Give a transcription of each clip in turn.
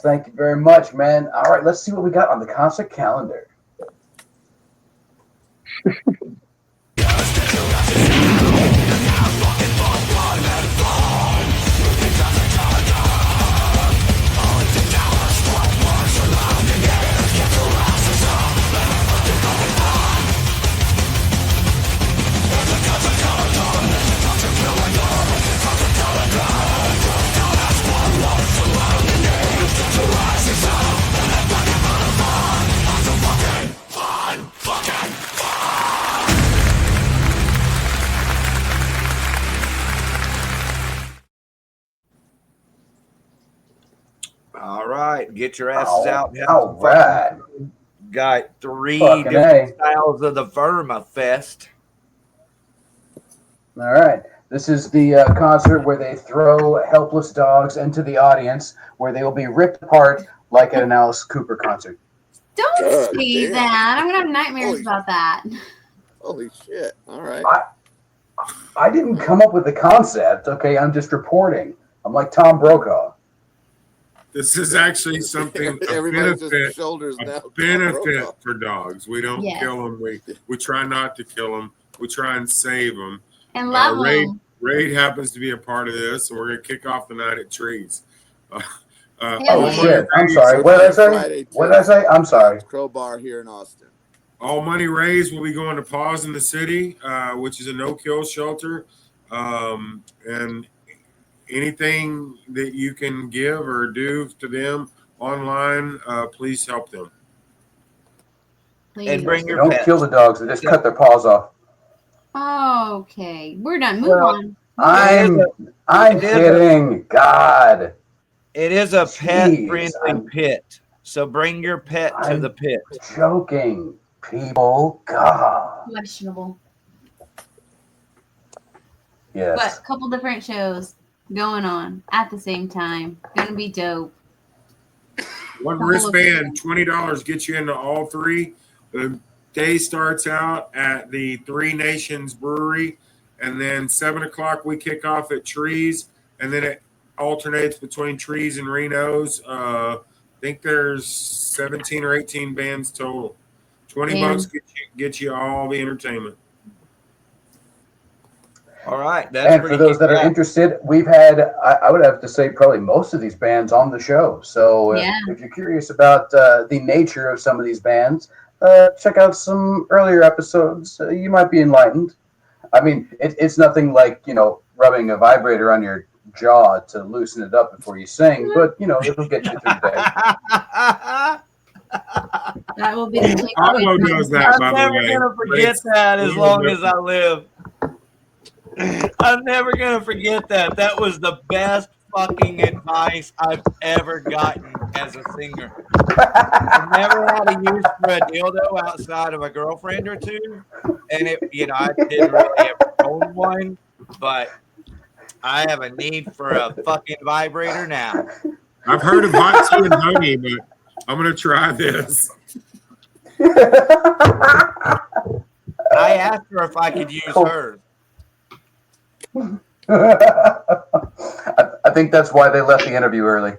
Thank you very much, man. All right, let's see what we got on the concert calendar. All right, get your asses out. All right. Got 3 Fucking different A. styles of the Verma Fest. All right. This is the concert where they throw helpless dogs into the audience, where they will be ripped apart like at an Alice Cooper concert. Don't God say damn. that. I'm gonna have nightmares Holy- about that. Holy shit! All right. I didn't come up with the concept. Okay, I'm just reporting. I'm like Tom Brokaw. This is actually something a Everybody's benefit, just shoulders now. a benefit for dogs. We don't Yes. kill them. We try not to kill them. We try and save them. And love them. Raid happens to be a part of this, and we're going to kick off the night at Trees. Oh shit! I'm sorry. What did I say? What did I say? I'm sorry. Crowbar here in Austin. All money raised will be going to Paws in the City, which is a no-kill shelter, and anything that you can give or do to them online, please help them. Please. And bring They your don't pets. kill the dogs. They just cut their paws off. Okay, we're done. Move Well, on. I'm kidding. God. It is a Jeez, pet-friendly I'm- pit, so bring your pet to I'm- the pit. Joking, people. God. Questionable. Yes. But a couple different shows going on at the same time. Gonna be dope. One Couple of wristband, them. $20 gets you into all three. The day starts out at the Three Nations Brewery, and then 7 o'clock we kick off at Trees, and then it alternates between Trees and Reno's. I think there's 17 or 18 bands total. $20 gets you all the entertainment. All right, that's And for those that are interested, we've had, I would have to say, probably most of these bands on the show. So Yeah. if you're curious about the nature of some of these bands, check out some earlier episodes. You might be enlightened. I mean, it's nothing like, rubbing a vibrator on your jaw to loosen it up before you sing, but, it'll get you through the day. That will be the Pablo takeaway. does that, by I'm the never way. gonna forget that as long as I live. I'm never gonna forget that. That was the best fucking advice I've ever gotten as a singer. I never had a use for a dildo outside of a girlfriend or two, and I didn't really ever own one, but I have a need for a fucking vibrator now. I've heard of hot tea and honey, but I'm going to try this. I asked her if I could use hers. I think that's why they left the interview early.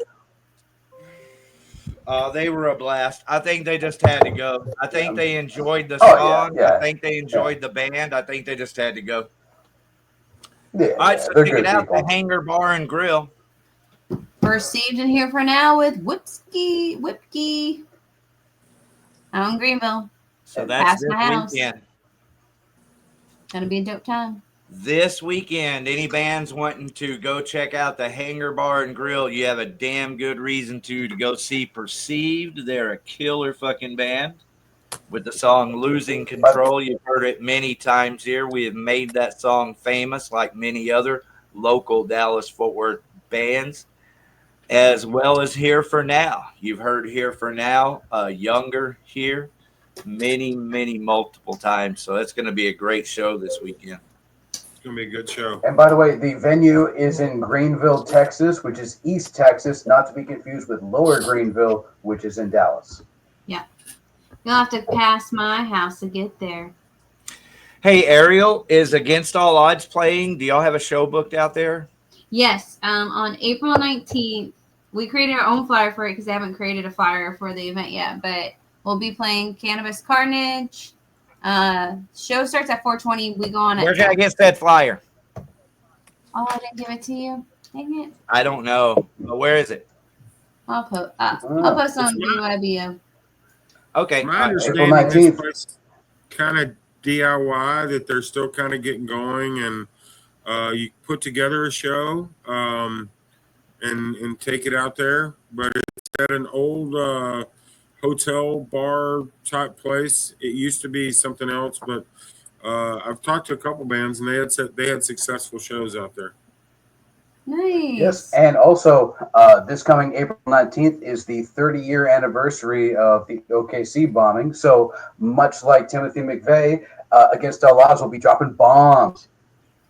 They were a blast. I think they just had to go. I think they enjoyed the Oh, song. yeah. I think they enjoyed the band. I think they just had to go. Yeah, All right, so they're check good it out, people. the Hangar Bar and Grill. Received in here for now with Whipkey out in Greenville. So that's Past this my house. weekend. Gonna be a dope time. This weekend, any bands wanting to go check out the Hangar Bar and Grill, you have a damn good reason to go see Perceived. They're a killer fucking band with the song Losing Control. You've heard it many times here. We have made that song famous like many other local Dallas-Fort Worth bands, as well as Here for Now. You've heard Here for Now, Younger here, many, multiple times. So it's going to be a great show this weekend. It's going to be a good show. And by the way, the venue is in Greenville, Texas, which is East Texas, not to be confused with Lower Greenville, which is in Dallas. Yeah. You'll have to pass my house to get there. Hey, Ariel, is Against All Odds playing? Do y'all have a show booked out there? Yes. On April 19th, we created our own flyer for it because they haven't created a flyer for the event yet. But we'll be playing Cannabis Carnage. Show starts at 4:20. We go on at Where can I 10. get that flyer? Oh, I didn't give it to you. Dang it. I don't know. But where is it? I'll post on BYBO. Okay. My all right. understanding, April this 19th. place kind of DIY, that they're still kind of getting going, and you put together a show and take it out there. But it's at an old hotel bar type place. It used to be something else, but I've talked to a couple bands, and they had said they had successful shows out there. Nice. Yes, and also this coming April 19th is the 30-year anniversary of the OKC bombing. So much like Timothy McVeigh, Against All Odds will be dropping bombs.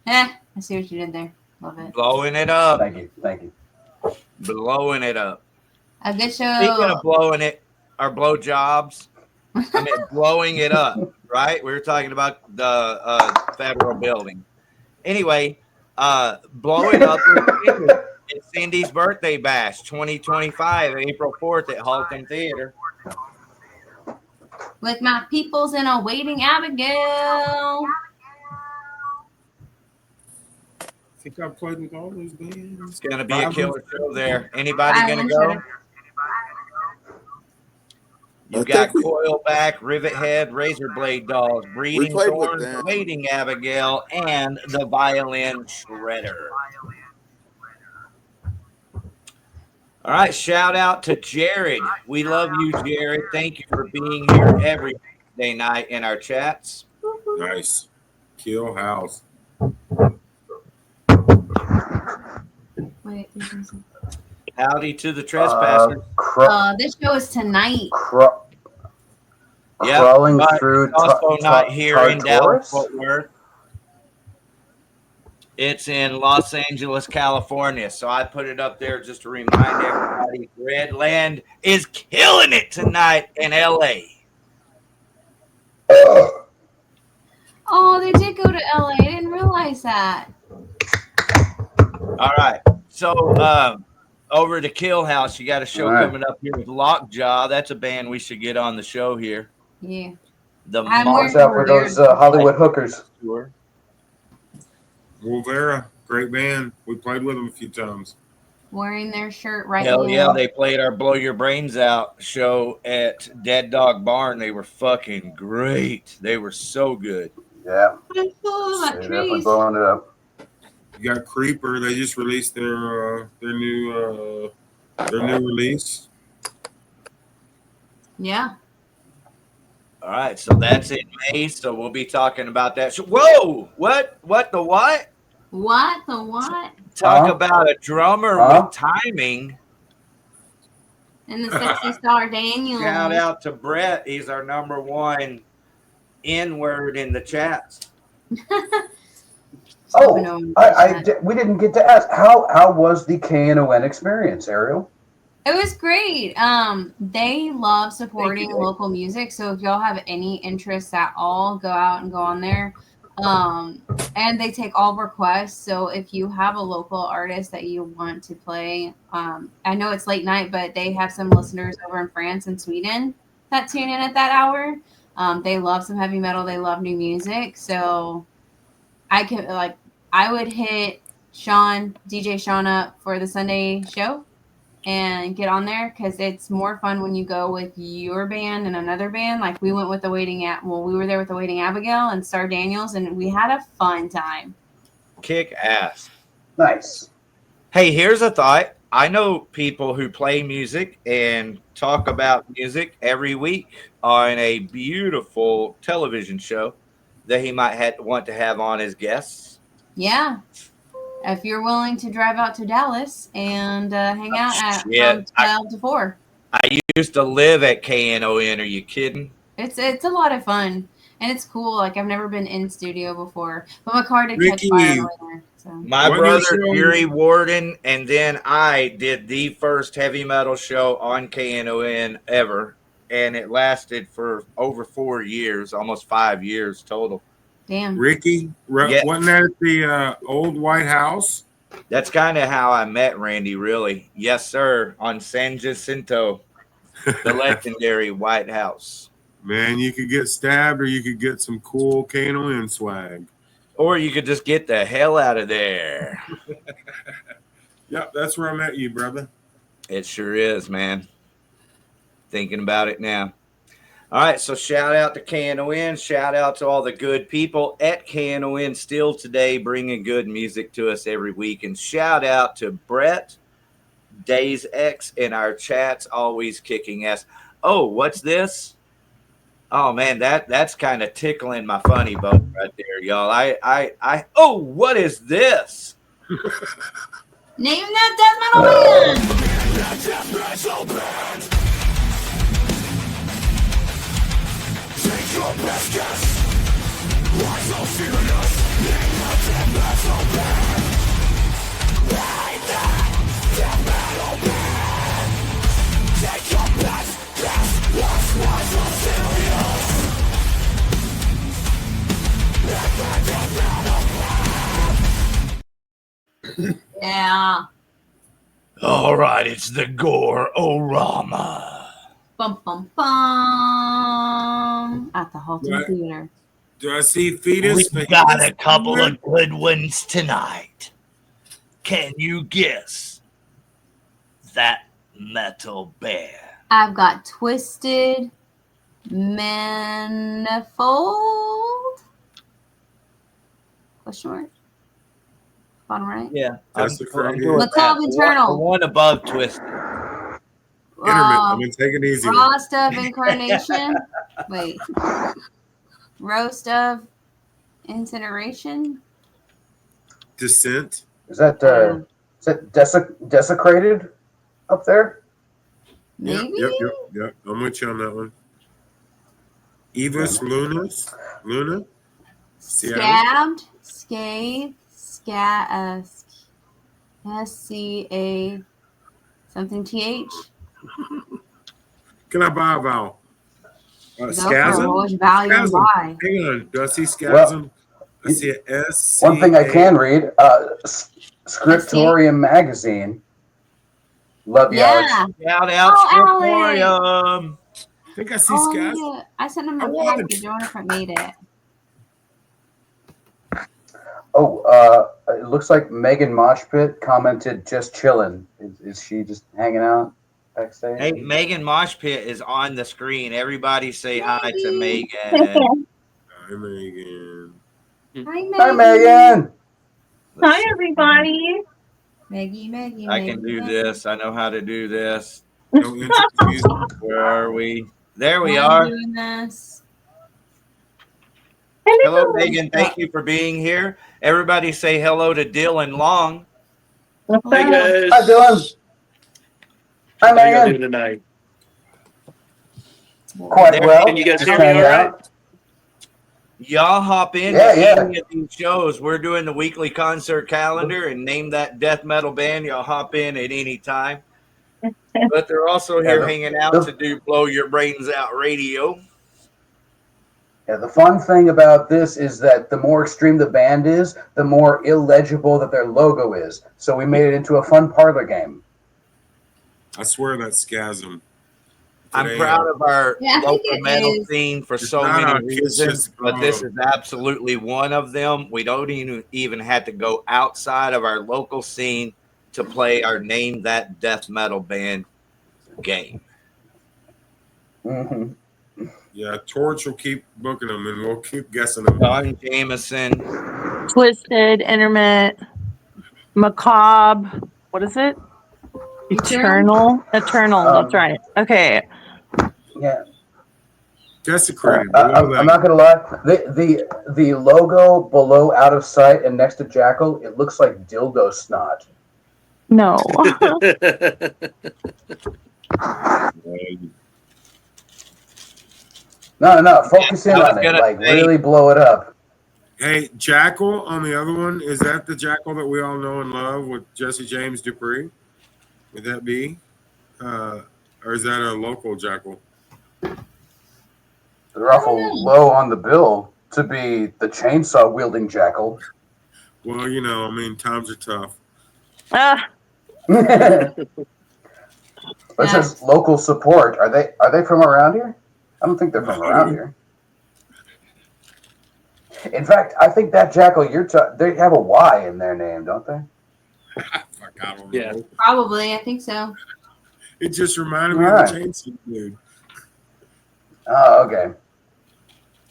I see what you did there. Love it. Blowing it up. Thank you, thank you. Blowing it up. A good show. Speaking of blowing it, or blow jobs, I mean blowing it up, right? We were talking about the federal building. Anyway, blow it up with Cindy. It's Cindy's birthday bash 2025, April 4th at Halton Theater. With my peoples in Awaiting Abigail. I think I've played with all those bands. It's gonna be a killer show there. Anybody gonna go? You got Coilback, Rivet Head, Razor Blade Dolls, Breeding played with Thorns, them. Waiting Abigail, and the Violin Shredder. All right, shout out to Jared. We love you, Jared. Thank you for being here every day night in our chats. Nice. Kill House. Wait, Howdy to the trespassers. this show is tonight. Crawling but through. it's also not here in Dallas, Tartarus? Fort Worth. It's in Los Angeles, California. So I put it up there just to remind everybody Redland is killing it tonight in LA. Oh, they did go to LA. I didn't realize that. All right. So over to Kill House, you got a show coming up here with Lockjaw. That's a band we should get on the show here. Yeah. The Watch out for those Hollywood hookers. Tour. Wolvera, great band. We played with them a few times. Wearing their shirt right Hell now. yeah, they played our Blow Your Brains Out show at Dead Dog Barn. They were fucking great. They were so good. Yeah. They're full of They're definitely trees. blowing it up. You got Creeper. They just released their new release. Yeah. All right, so that's in May. So we'll be talking about that. Whoa! What? What the what? What the what? Talk about a drummer with timing. And the sexy star Daniel. Shout out to Brett. He's our number one N-word in the chats. We didn't get to ask how was the KNON experience, Ariel? It was great. They love supporting local music. So if y'all have any interest at all, go out and go on there. And they take all requests. So if you have a local artist that you want to play, I know it's late night, but they have some listeners over in France and Sweden that tune in at that hour. They love some heavy metal. They love new music. So I would hit DJ Sean up for the Sunday show and get on there because it's more fun when you go with your band and another band. Like we went with we were there with the Waiting Abigail and Star Daniels, and we had a fun time. Kick ass. Nice. Hey, here's a thought. I know people who play music and talk about music every week on a beautiful television show that he might want to have on as guests. Yeah. If you're willing to drive out to Dallas and hang out from 12 to 4. I used to live at KNON. Are you kidding? It's a lot of fun. And it's cool. Like, I've never been in studio before. But my car did catch fire later. So. My brother, Yuri Warden, and then I did the first heavy metal show on KNON ever. And it lasted for over 4 years, almost 5 years total. Damn. Ricky, wasn't that at the old White House? That's kind of how I met Randy, really. Yes, sir. On San Jacinto, the legendary White House. Man, you could get stabbed or you could get some cool KNON swag. Or you could just get the hell out of there. Yep, that's where I met you, brother. It sure is, man. Thinking about it now. All right, so shout out to KNON. Shout out to all the good people at KNON still today, bringing good music to us every week. And shout out to Brett, Days X, in our chats, always kicking ass. Oh, what's this? Oh man, that's kind of tickling my funny bone right there, y'all. Oh, what is this? Name that death metal band. Take your best guess. Why so serious? Name the death metal band. Name the death metal band. Take your best guess. Why so serious? Name the death metal band. Yeah. All right, it's the Gore-orama. Bum bum bum. At the Halton Right. Theater. Do I see fetus? We got a couple of good ones tonight. Can you guess that metal band? I've got Twisted Manifold. Question mark? Bottom right? Yeah, That's the correct Macabre Internal. The one above Twisted. Intermittent. I mean, take it easy. Roast of Incarnation. Wait. Roast of Incineration. Descent. Is that desecrated up there? Maybe. Yep. I'm with you on that one. Evis Luna. Scabbed. Scathed. SCA something TH. Can I buy a vowel? Go for it. Scasm? Which value you Scasm. buy? Hang on. Do I see scasm? Well, I see an S. One thing I can read, Scriptorium Magazine. Love you, Yeah. Alex. Shout out Oh, Scriptorium. I think I see Oh, scasm. yeah. I sent him I a won. package. I wonder if I made it. Oh, it looks like Megan Moshpit commented just chilling. Is she just hanging out backstage? Hey, Megan Moshpit is on the screen. Everybody say hi to Megan. Hi, Megan. Hi, Megan. Hi, Megan. Hi, everybody. Maggie. I can do this. I know how to do this. No interviews. Where are we? There we I'm are. doing this. Hello, Megan. Thank you for being here. Everybody say hello to Dylan Long. Hey, guys. Hi, Dylan. Hi, How you guys Megan. doing tonight? Quite well. Can you guys Just hear me hanging all right? out. Y'all hop in Yeah, to yeah. any of these shows. We're doing the weekly concert calendar and name that death metal band. Y'all hop in at any time. But they're also here Yeah, hanging out to do Blow Your Brains Out radio. Yeah, the fun thing about this is that the more extreme the band is, the more illegible that their logo is. So we made it into a fun parlor game. I swear that's scasm. I'm Today, proud of our Yeah, I think local it metal is. scene for It's so not many our kids, reasons, just but this go. is absolutely one of them. We don't even have to go outside of our local scene to play our Name That Death Metal Band game. Mm-hmm. Yeah, Torch will keep booking them and we'll keep guessing them. Don Jameson. Twisted, Intermittent, Macabre. What is it? Eternal? Eternal. That's right. Okay. Yeah. Desecrated. I'm not gonna lie. The logo below Out of Sight and next to Jackal, it looks like dildo snot. No. No. Focus in I was on it. gonna Like say- really blow it up. Hey, Jackal on the other one, is that the Jackal that we all know and love with Jesse James Dupree? Would that be? Or is that a local Jackal? They're awful low on the bill to be the chainsaw wielding Jackal. Well, you know, I mean, times are tough. Ah, It says local support. Are they from around here? I don't think they're from around here. In fact, I think that jackal they have a Y in their name, don't they? Fuck, I don't know. Yeah. Probably, I think so. It just reminded me Alright. of the Chainsaw dude. Oh, okay.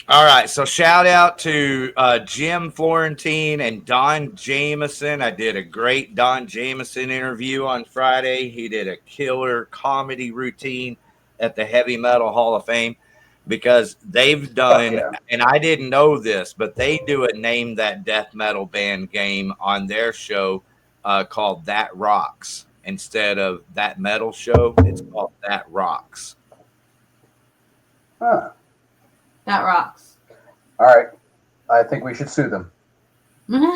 All right, so shout out to Jim Florentine and Don Jameson. I did a great Don Jameson interview on Friday. He did a killer comedy routine at the Heavy Metal Hall of Fame because they've done, yeah. and I didn't know this, but they do a Name That Death Metal Band game on their show called That Rocks. Instead of That Metal Show, it's called That Rocks. Huh. That rocks. All right. I think we should sue them. No,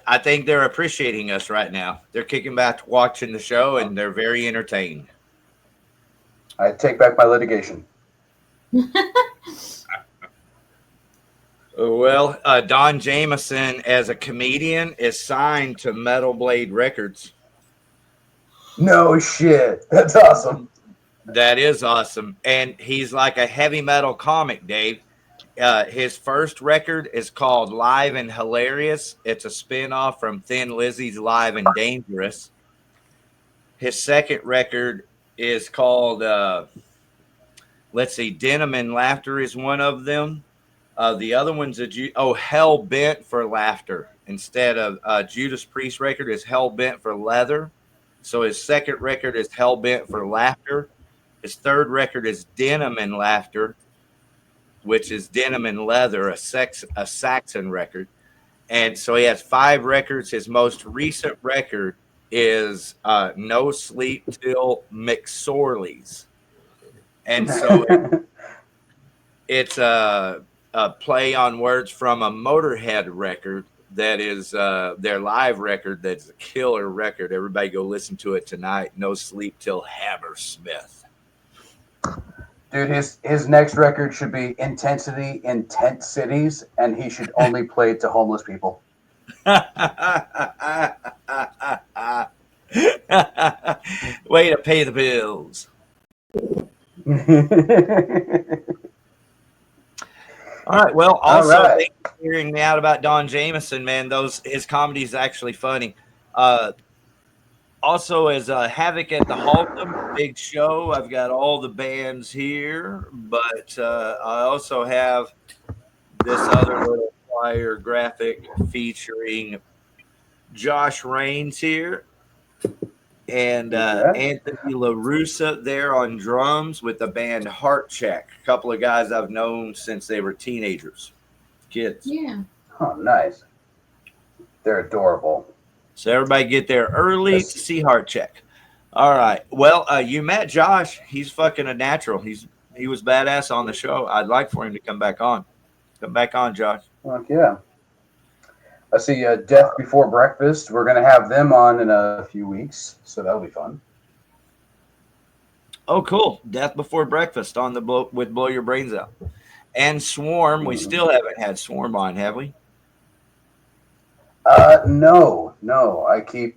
I think they're appreciating us right now. They're kicking back, watching the show, and they're very entertained. I take back my litigation. Well, Don Jameson, as a comedian, is signed to Metal Blade Records. No shit. That's awesome. That is awesome. And he's like a heavy metal comic, Dave. His first record is called Live and Hilarious. It's a spinoff from Thin Lizzy's Live and Dangerous. His second record is called, let's see, Denim and Laughter is one of them. The other one's Hell Bent for Laughter. Instead of Judas Priest record is Hell Bent for Leather. So his second record is Hell Bent for Laughter. His third record is Denim and Laughter, which is Denim and Leather, a Saxon record. And so he has 5 records. His most recent record is No Sleep Till McSorley's. And so it's a play on words from a Motorhead record that is their live record. That's a killer record. Everybody go listen to it tonight. No Sleep Till Hammersmith. Dude, his next record should be Intensity in Tent Cities, and he should only play it to homeless people. Way to pay the bills. All right. Well, also, thanks for hearing me out about Don Jameson, man. His comedy is actually funny. Also, as Havoc at the Haltom, big show. I've got all the bands here, but I also have this other little flyer graphic featuring Josh Raines here and Anthony LaRussa there on drums with the band Heart Check. A couple of guys I've known since they were teenagers, kids. Yeah. Oh, nice. They're adorable. So everybody get there early to see Heart Check. All right. Well, you met Josh. He's fucking a natural. He was badass on the show. I'd like for him to come back on. Come back on, Josh. Fuck yeah. I see Death Before Breakfast. We're going to have them on in a few weeks, so that'll be fun. Oh, cool. Death Before Breakfast on with Blow Your Brains Out. And Swarm. We still haven't had Swarm on, have we? No. I keep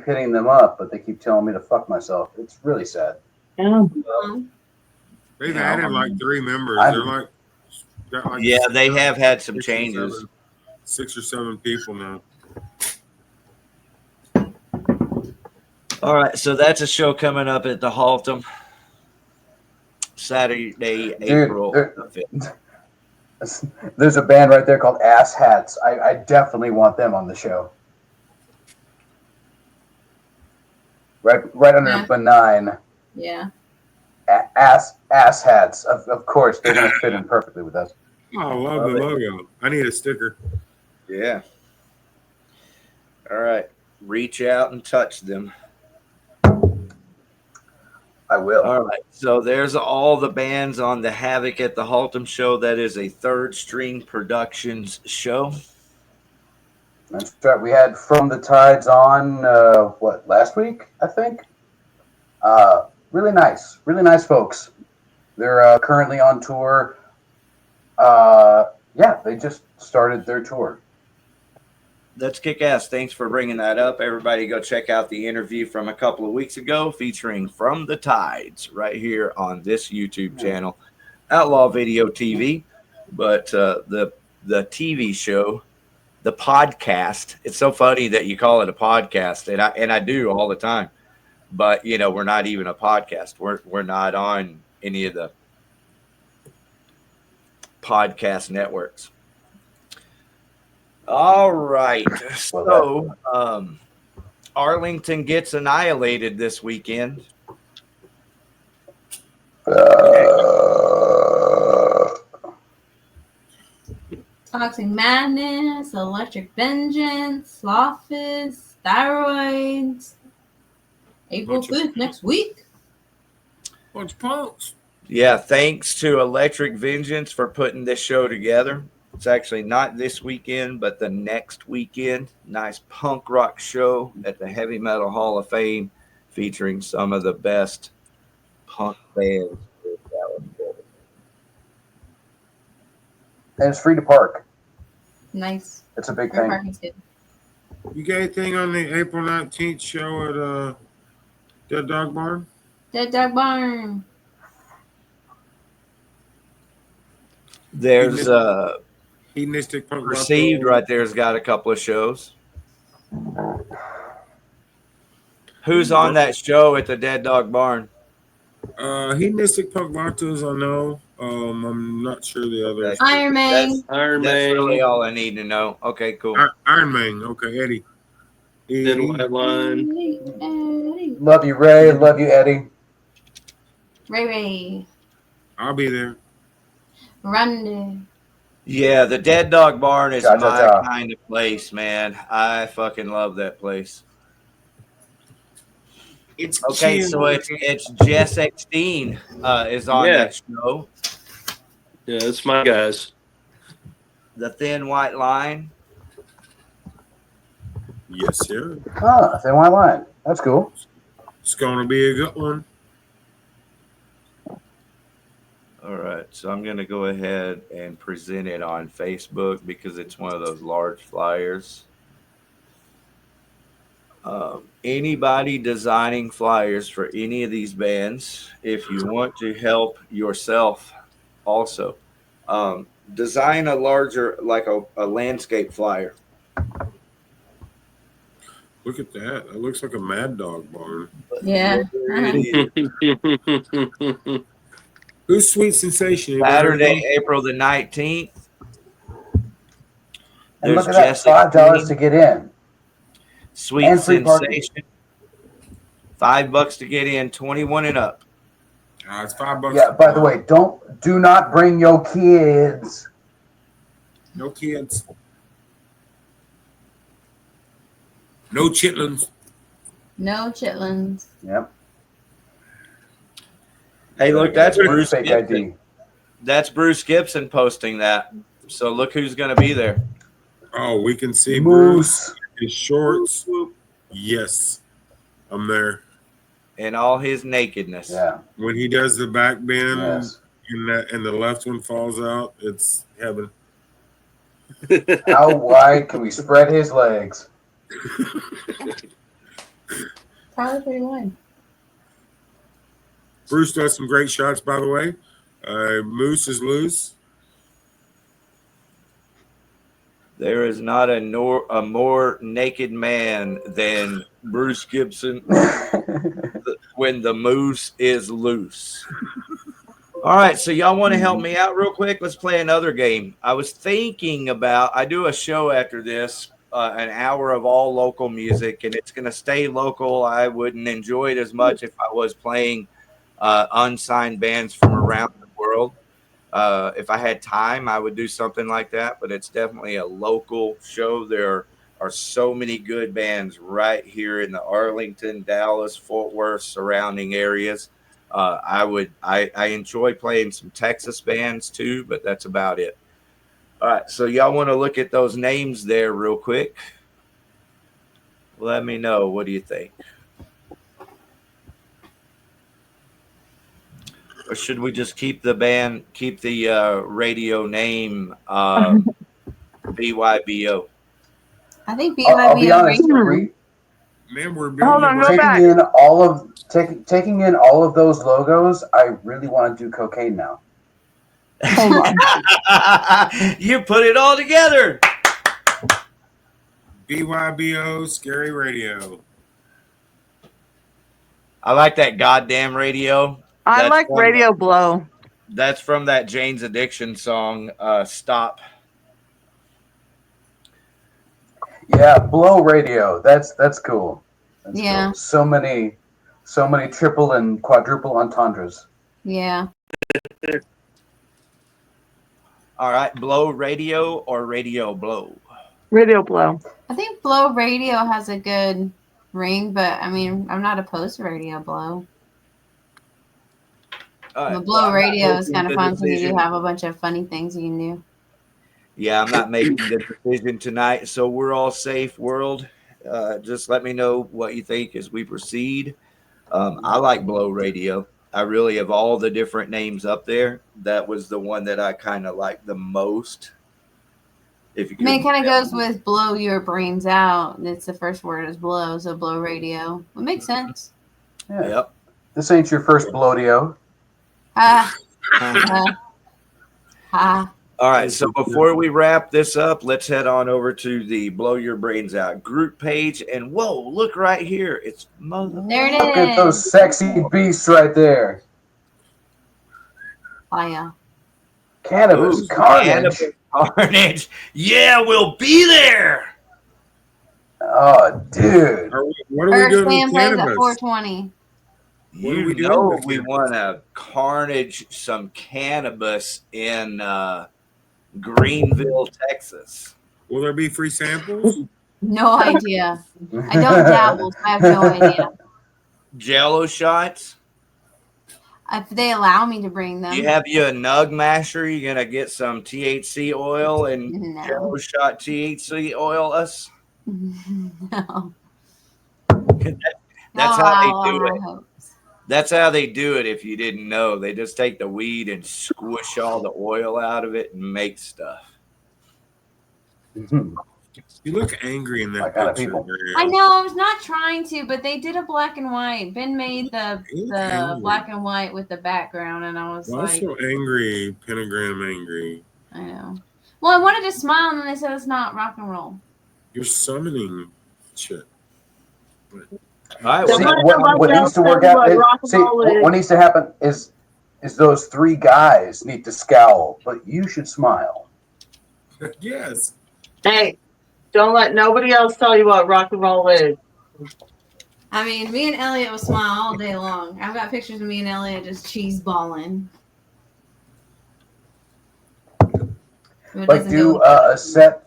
hitting them up, but they keep telling me to fuck myself. It's really sad. yeah. They've added like 3 members. They're like Yeah, they have had some changes. 6 or 7 people now. All right, so that's a show coming up at the Haltom Saturday, April 5th. There's a band right there called Ass Hats. I definitely want them on the show. Right under Benign. Yeah. Ass Hats. Of course, they're going to fit in perfectly with us. Oh, I love the logo. I need a sticker. Yeah. All right. Reach out and touch them. I will. All right. So there's all the bands on the Havoc at the Haltom show. That is a Third String Productions show. That's right. We had From the Tides on, last week, I think? Really nice folks. They're currently on tour. They just started their tour. That's kick ass. Thanks for bringing that up. Everybody go check out the interview from a couple of weeks ago featuring From the Tides right here on this YouTube channel, Outlaw Video TV. But the TV show, the podcast, it's so funny that you call it a podcast, and I do all the time. But we're not even a podcast. We're not on any of the podcast networks. All right. So Arlington gets annihilated this weekend. Toxic Madness, Electric Vengeance, Slothfist, Thyroids. April 5th, next week. Bunch of punks. Yeah, thanks to Electric Vengeance for putting this show together. It's actually not this weekend, but the next weekend. Nice punk rock show at the Heavy Metal Hall of Fame featuring some of the best punk bands. And it's free to park. Nice. It's a big Free thing. parking's good. You got anything on the April 19th show at Dead Dog Barn? Dead Dog Barn. There's Hedonistic Punk Rock Perceived Show. right there's got a couple of shows. Who's on that show at the Dead Dog Barn? Hedonistic Punk Vatos, I know. I'm not sure the others. Iron Man. Iron That's Man, really all I need to know. Okay, cool. Iron Man. Okay, Eddie. Thin White Line. Love you, Ray. Love you, Eddie. Ray. I'll be there. Randy. Yeah, the Dead Dog Barn is Cha, cha, my cha. kind of place, man. I fucking love that place. It's Okay, chill. so it's Jess Eckstein is on Yeah. that show. Yeah, that's my guys. The Thin White Line. Yes, sir. Ah, Thin White Line. That's cool. It's gonna be a good one. All right, so I'm gonna go ahead and present it on Facebook because it's one of those large flyers. Anybody designing flyers for any of these bands, if you want to help yourself also, design a larger, like a landscape flyer. Look at that. That looks like a Mad Dog Barn. Yeah. Who's Sweet Sensation? Anybody Saturday, know? April the 19th. And There's look at that, Jess $5 Eckstein, to get in. Sweet and free parking. Sensation. $5 to get in, 21 and up. It's $5. Yeah, by the way, do not bring your kids. No kids. No chitlins. No chitlins. Yep. Hey, look, that's Bruce Fake Gibson. ID. That's Bruce Gibson posting that. So look who's going to be there. Oh, we can see Bruce Moose. in his shorts. Yes, I'm there. In all his nakedness. Yeah. When he does the back bend Yes. and the left one falls out, it's heaven. How wide can we spread his legs? Probably pretty wide. Bruce does some great shots, by the way. Moose is loose. There is not a more naked man than Bruce Gibson when the moose is loose. All right, so y'all want to help me out real quick? Let's play another game. I was thinking about, I do a show after this, an hour of all local music, and it's going to stay local. I wouldn't enjoy it as much if I was playing unsigned bands from around the world. If I had time, I would do something like that, but it's definitely a local show. There are so many good bands right here in the Arlington, Dallas, Fort Worth surrounding areas. I enjoy playing some Texas bands too, but that's about it. All right, so y'all want to look at those names there real quick? Let me know. What do you think? Or should we just keep the radio name BYBO? I think I'll be BYB honest. radio. Man, we're Hold building on, a go brand- back. Taking in all of those logos, I really want to do cocaine now. Hold on. You put it all together. BYBO Scary Radio. I like that goddamn radio. I That's like from- Radio Blow. That's from that Jane's Addiction song, Stop. Yeah, blow radio. That's cool. That's Yeah. cool. So many triple and quadruple entendres. Yeah. All right, blow radio or radio blow? Radio Blow. I think Blow Radio has a good ring, but I mean, I'm not opposed to Radio Blow. All right, The well, Blow I'm not Radio is making kind of the fun because you decision. do have a bunch of funny things you can do. Yeah, I'm not making the decision tonight, so we're all safe, world. Just let me know what you think as we proceed. I like Blow Radio. I really, of all the different names up there, that was the one that I kind of liked the most. If you I mean, it could- kind of goes with blow your brains out. It's the first word is blow, so Blow Radio. It makes sense. Yeah. Yep. This ain't your first blodio. Ha. Ha. All right, so before we wrap this up, let's head on over to the Blow Your Brains Out group page. And whoa, look right here. It's mother. There it Look at those is. sexy beasts right there. Fire. Cannabis Ooh, carnage. Cannabis Carnage. Yeah, we'll be there. Oh, dude. What are we Earth doing Band with plays at cannabis? 420. What are You we doing know with we cannabis? want to carnage some cannabis in Greenville, Texas. Will there be free samples? No idea. I don't dabble, so I have no idea. Jello shots. If they allow me to bring them. You have you a nug masher. You're gonna get some THC oil and No. Jello shot THC oil us. No. That's how they do Oh, it. I hope. That's how they do it. If you didn't know, they just take the weed and squish all the oil out of it and make stuff. You look angry in that What kind of picture. people? Marianne. I know, I was not trying to, but they did a black and white. Ben made the angry. black and white with the background, and I was Why like, so angry? Pentagram angry. I know. Well, I wanted to smile, and then they said it's not rock and roll. You're summoning shit. All right. See, Well, what needs to work out? What needs to happen is those three guys need to scowl, but you should smile. Yes. Hey, don't let nobody else tell you what rock and roll is. I mean, me and Elliot will smile all day long. I've got pictures of me and Elliot just cheese balling. Like do a set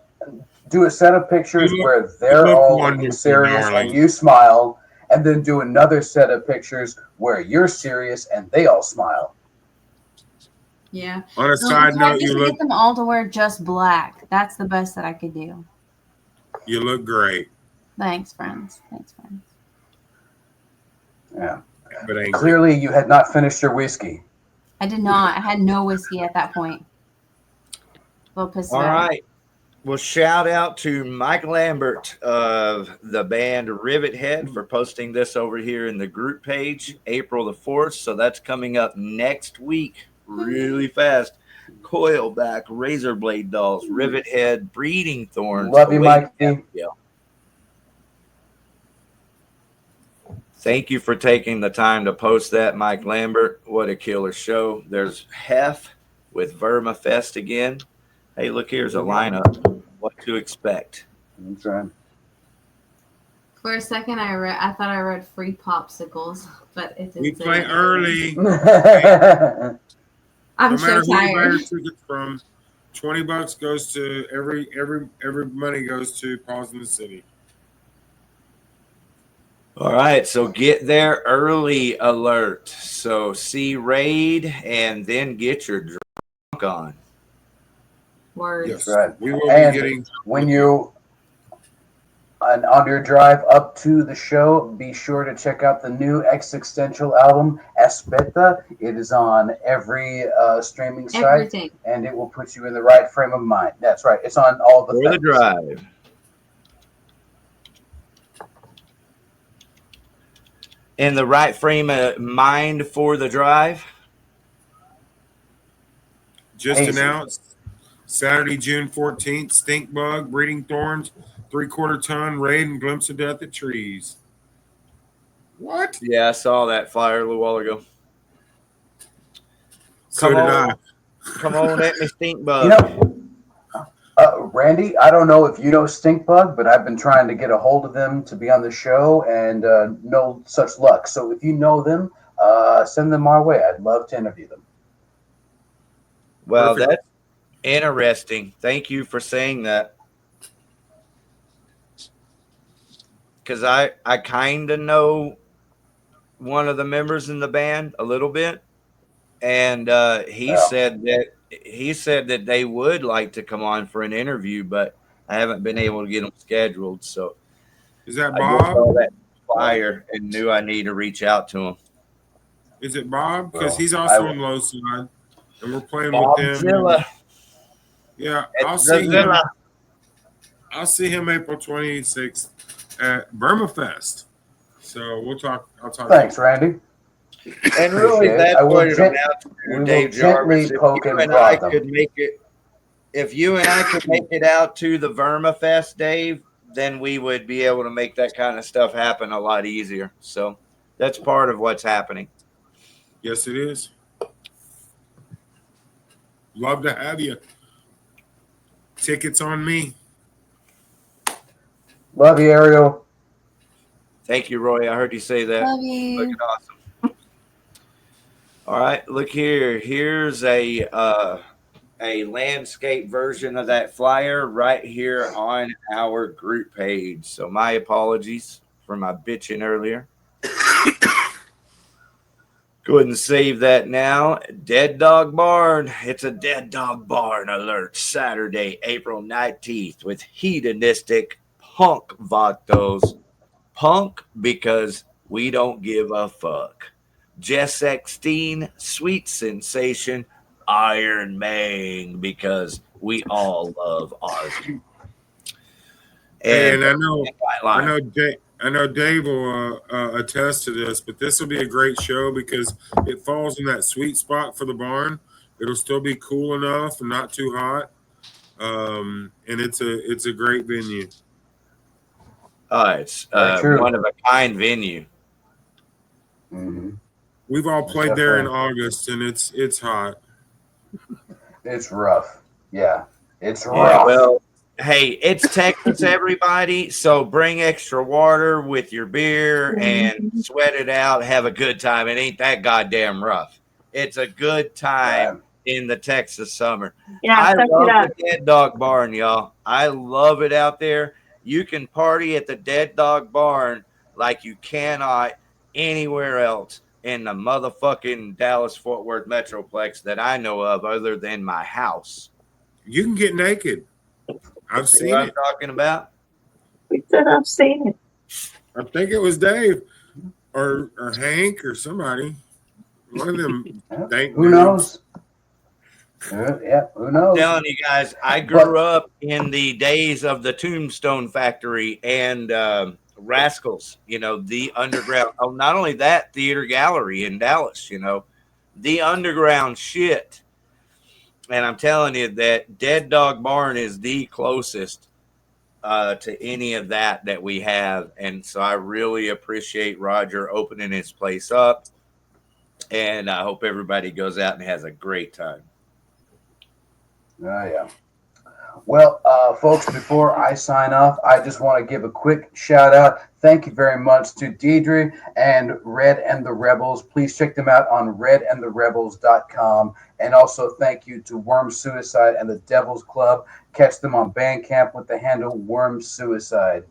of pictures where they're look all wonderful, looking serious darling. and you smile, and then do another set of pictures where you're serious and they all smile. Yeah. On a So side it's hard note, just you to look get them all to wear just black. That's the best that I could do. great. Thanks, friends. Thanks, friends. Yeah. But angry. Clearly, you had not finished your whiskey. I did not. I had no whiskey at that point. Well, pissed all about it. right. Well, shout out to Mike Lambert of the band Rivet Head for posting this over here in the group page, April the 4th. So that's coming up next week, really fast. Coilback, razor blade dolls, Rivet Head, breeding thorns. Love you, awaiting Mike. Yeah. Thank you for taking the time to post that, Mike Lambert. What a killer show. There's Hef with Verma Fest again. Hey, look, here's a lineup. What to expect. That's right. For a second, I thought I read free popsicles, but it didn't. We say play that. early. I'm No so matter who you buy your tired. tickets from, $20 goes to every money goes to Paws in the City. All right, so get there early alert. So see Raid and then get your drunk on. Word. Yes, right. we will And be getting. when you on your drive up to the show, be sure to check out the new existential album, Aspetta. It is on every streaming site, Everything. and it will put you in the right frame of mind. That's right. It's on all the For the things. drive. in the right frame of mind for the drive? Just Hazy. announced Saturday, June 14th, Stink Bug, Breeding Thorns, 3/4 ton, raid and glimpse of death at trees. What? Yeah, I saw that flyer a little while ago. So Come did on. I. Come on at me, stink bug. You know, Randy, I don't know if you know Stinkbug, but I've been trying to get a hold of them to be on the show, and no such luck. So if you know them, send them our way. I'd love to interview them. Well, Perfect. that's interesting. Thank you for saying that. Because I kind of know one of the members in the band a little bit, and he Yeah. said that they would like to come on for an interview, but I haven't been able to get them scheduled. So Is that I just saw Bob? that flyer and knew I need to reach out to him. Is it Bob? Because Well, he's I also will. on low side, and we're playing with them. Bobzilla. Yeah, I'll It's see him. Zilla. I'll see him April 26th at Burma Fest. So we'll talk. I'll talk. Thanks, Randy. And really, Appreciate it. that's I will what it gent- amounts we to, will Dave gently Jarvis. poke and prod them. If you and I could make it out to the Verma Fest, Dave, then we would be able to make that kind of stuff happen a lot easier. So that's part of what's happening. Yes, it is. Love to have you. Tickets on me. Love you, Ariel. Thank you, Roy. I heard you say that. Love you. Looking awesome. All right, look here. Here's a landscape version of that flyer right here on our group page. So my apologies for my bitching earlier. Go ahead and save that now. Dead Dog Barn. It's a Dead Dog Barn alert. Saturday, April 19th with hedonistic punk vatos. Punk because we don't give a fuck. Jess Exteen, Sweet Sensation, Iron Mang because we all love Ozzy. And I know Dave will attest to this, but this will be a great show because it falls in that sweet spot for the barn. It'll still be cool enough and not too hot, and it's a great venue. It's Very true. one of a kind venue. Mm-hmm. We've all It's played there in definitely- August, and it's hot. It's rough. Yeah, it's rough. Yeah, well, hey, it's Texas, everybody. So bring extra water with your beer and sweat it out. Have a good time. It ain't that goddamn rough. It's a good time in the Texas summer. Yeah, I suck love it up. the Dead Dog Barn, y'all. I love it out there. You can party at the Dead Dog Barn like you cannot anywhere else in the motherfucking Dallas-Fort Worth Metroplex that I know of other than my house. You can get naked. I've See seen what I'm it. talking about? We said I've seen it. I think it was Dave or Hank or somebody. One of them. Who knows? Yeah, who knows? I'm telling you guys, I grew up in the days of the Tombstone Factory and Rascals, the underground. Oh, not only that, Theater Gallery in Dallas, the underground shit. And I'm telling you that Dead Dog Barn is the closest to any of that we have. And so I really appreciate Roger opening his place up. And I hope everybody goes out and has a great time. Oh, yeah. Well, folks, before I sign off, I just want to give a quick shout out. Thank you very much to Deidre and Red and the Rebels. Please check them out on redandtherebels.com. And also thank you to Worm Suicide and the Devil's Club. Catch them on Bandcamp with the handle Worm Suicide.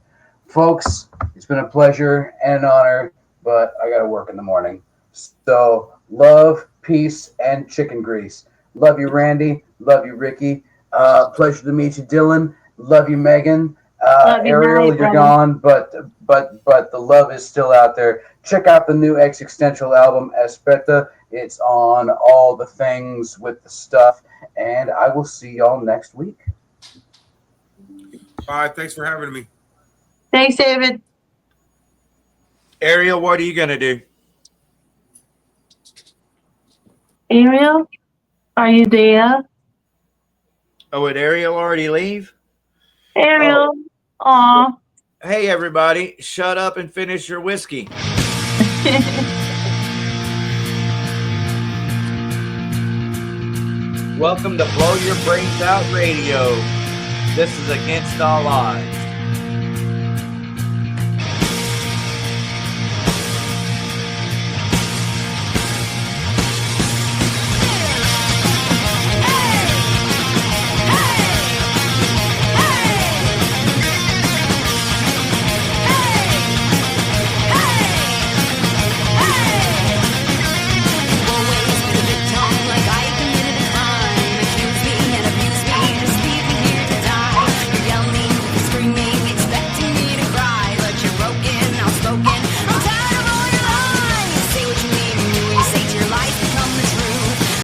Folks, it's been a pleasure and an honor, but I got to work in the morning. So love, peace, and chicken grease. Love you, Randy. Love you, Ricky. Pleasure to meet you, Dylan. Love you, Megan. Love you, Ariel, night, you're brother. gone, but the love is still out there. Check out the new existential album, Espeta. It's on all the things with the stuff, and I will see y'all next week. Bye. Thanks for having me. Thanks, David. Ariel, what are you gonna do? Ariel, are you there? Oh, would Ariel already leave? Ariel, aw. Hey, everybody, shut up and finish your whiskey. Welcome to Blow Your Brains Out Radio. This is Against All Odds.